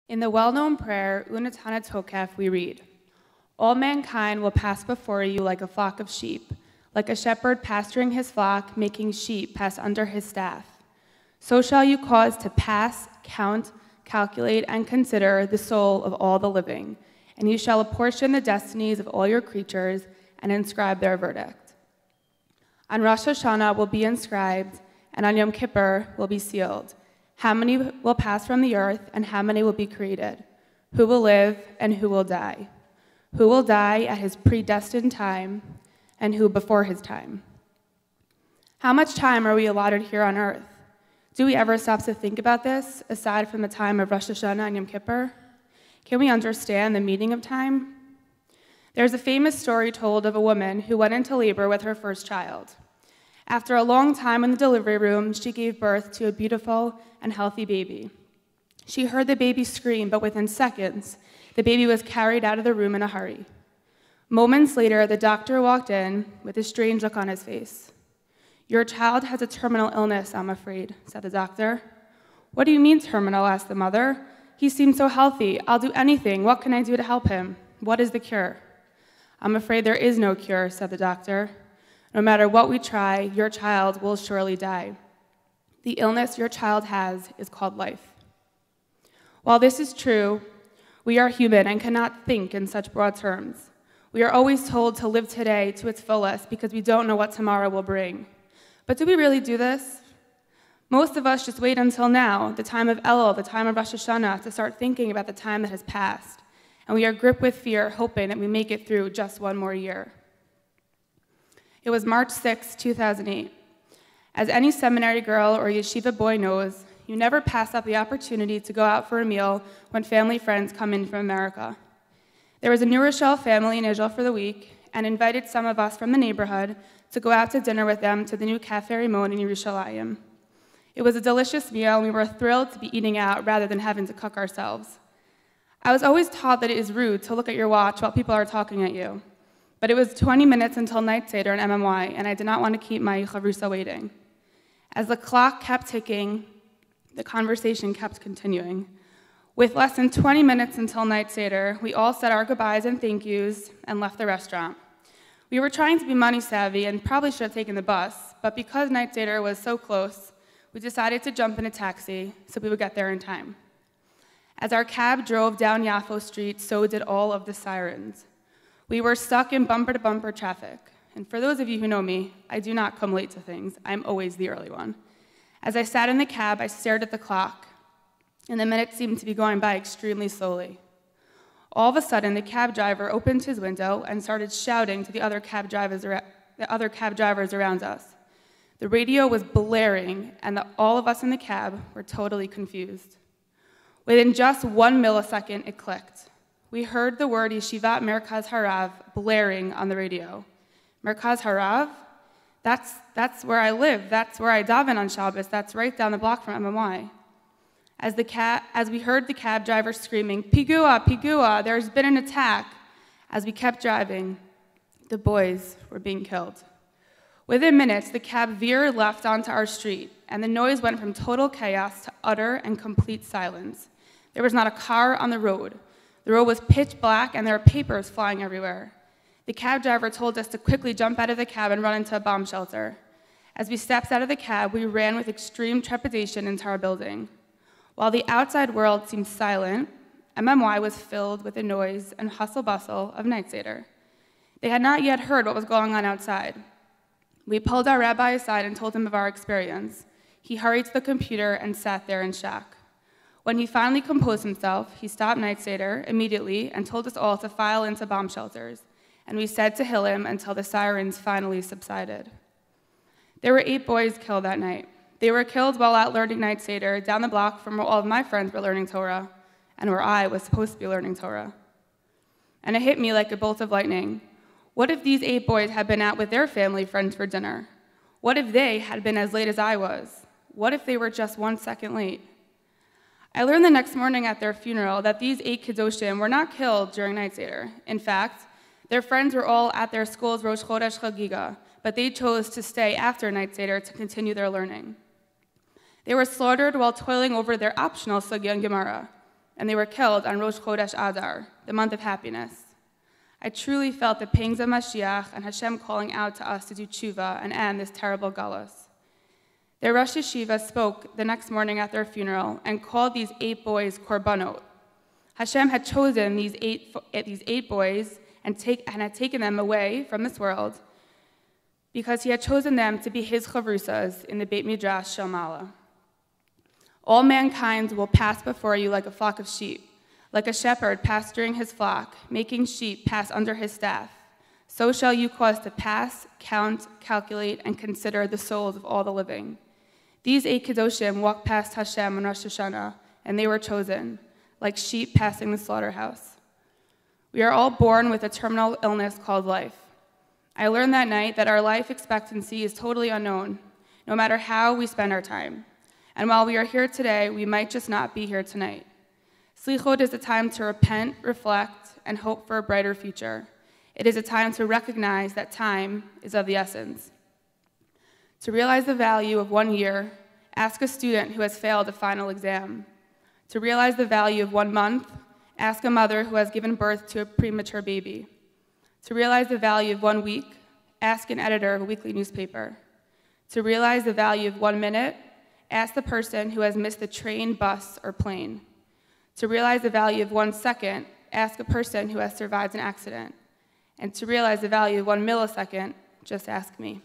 In the well-known prayer, Unatana Tokef, we read, "All mankind will pass before you like a flock of sheep, like a shepherd pasturing his flock, making sheep pass under his staff. So shall you cause to pass, count, calculate, and consider the soul of all the living, and you shall apportion the destinies of all your creatures and inscribe their verdict. On Rosh Hashanah will be inscribed, and on Yom Kippur will be sealed. How many will pass from the earth, and how many will be created? Who will live, and who will die? Who will die at his predestined time, and who before his time? How much time are we allotted here on earth? Do we ever stop to think about this, aside from the time of Rosh Hashanah and Yom Kippur? Can we understand the meaning of time? There's a famous story told of a woman who went into labor with her first child. After a long time in the delivery room, she gave birth to a beautiful and healthy baby. She heard the baby scream, but within seconds, the baby was carried out of the room in a hurry. Moments later, the doctor walked in with a strange look on his face. "Your child has a terminal illness, I'm afraid," said the doctor. "What do you mean terminal?" asked the mother. "He seems so healthy. I'll do anything. What can I do to help him? What is the cure?" "I'm afraid there is no cure," said the doctor. "No matter what we try, your child will surely die. The illness your child has is called life." While this is true, we are human and cannot think in such broad terms. We are always told to live today to its fullest because we don't know what tomorrow will bring. But do we really do this? Most of us just wait until now, the time of Elul, the time of Rosh Hashanah, to start thinking about the time that has passed. And we are gripped with fear, hoping that we make it through just one more year. It was March 6, 2008. As any seminary girl or yeshiva boy knows, you never pass up the opportunity to go out for a meal when family friends come in from America. There was a New Rochelle family in Israel for the week and invited some of us from the neighborhood to go out to dinner with them to the new Cafe Rimon in Yerushalayim. It was a delicious meal, and we were thrilled to be eating out rather than having to cook ourselves. I was always taught that it is rude to look at your watch while people are talking at you. But it was 20 minutes until night Seder in MMY, and I did not want to keep my chavrusa waiting. As the clock kept ticking, the conversation kept continuing. With less than 20 minutes until night Seder, we all said our goodbyes and thank yous and left the restaurant. We were trying to be money savvy and probably should have taken the bus, but because night Seder was so close, we decided to jump in a taxi so we would get there in time. As our cab drove down Yafo Street, so did all of the sirens. We were stuck in bumper-to-bumper traffic. And for those of you who know me, I do not come late to things. I'm always the early one. As I sat in the cab, I stared at the clock, and the minutes seemed to be going by extremely slowly. All of a sudden, the cab driver opened his window and started shouting to the other cab drivers around us. The radio was blaring, and all of us in the cab were totally confused. Within just 1 millisecond, it clicked. We heard the word Yeshivat Merkaz Harav blaring on the radio. Merkaz Harav? That's where I live. That's where I daven on Shabbos. That's right down the block from MMY. As we heard the cab driver screaming, "Pigua, Pigua, there's been an attack." As we kept driving, the boys were being killed. Within minutes, the cab veered left onto our street, and the noise went from total chaos to utter and complete silence. There was not a car on the road. The road was pitch black, and there were papers flying everywhere. The cab driver told us to quickly jump out of the cab and run into a bomb shelter. As we stepped out of the cab, we ran with extreme trepidation into our building. While the outside world seemed silent, MMY was filled with the noise and hustle-bustle of night Seder. They had not yet heard what was going on outside. We pulled our rabbi aside and told him of our experience. He hurried to the computer and sat there in shock. When he finally composed himself, he stopped night Seder immediately and told us all to file into bomb shelters, and we said Tehillim until the sirens finally subsided. There were 8 boys killed that night. They were killed while out learning night Seder down the block from where all of my friends were learning Torah, and where I was supposed to be learning Torah. And it hit me like a bolt of lightning. What if these 8 boys had been out with their family friends for dinner? What if they had been as late as I was? What if they were just 1 second late? I learned the next morning at their funeral that these 8 Kedoshim were not killed during night Seder. In fact, their friends were all at their school's Rosh Chodesh Chagiga, but they chose to stay after night Seder to continue their learning. They were slaughtered while toiling over their optional Sugya and Gemara. and they were killed on Rosh Chodesh Adar, the month of happiness. I truly felt the pangs of Mashiach and Hashem calling out to us to do tshuva and end this terrible galus. Their Rosh Yeshiva spoke the next morning at their funeral and called these 8 boys korbanot. Hashem had chosen these eight boys and had taken them away from this world because he had chosen them to be his chavrusas in the Beit Midrash Shel Mala. All mankind will pass before you like a flock of sheep, like a shepherd pasturing his flock, making sheep pass under his staff. So shall you cause to pass, count, calculate, and consider the souls of all the living. These 8 Kedoshim walked past Hashem on Rosh Hashanah, and they were chosen, like sheep passing the slaughterhouse. We are all born with a terminal illness called life. I learned that night that our life expectancy is totally unknown, no matter how we spend our time. And while we are here today, we might just not be here tonight. Slichot is a time to repent, reflect, and hope for a brighter future. It is a time to recognize that time is of the essence. To realize the value of 1 year, ask a student who has failed a final exam. To realize the value of 1 month, ask a mother who has given birth to a premature baby. To realize the value of 1 week, ask an editor of a weekly newspaper. To realize the value of 1 minute, ask the person who has missed the train, bus, or plane. To realize the value of 1 second, ask a person who has survived an accident. And to realize the value of 1 millisecond, just ask me.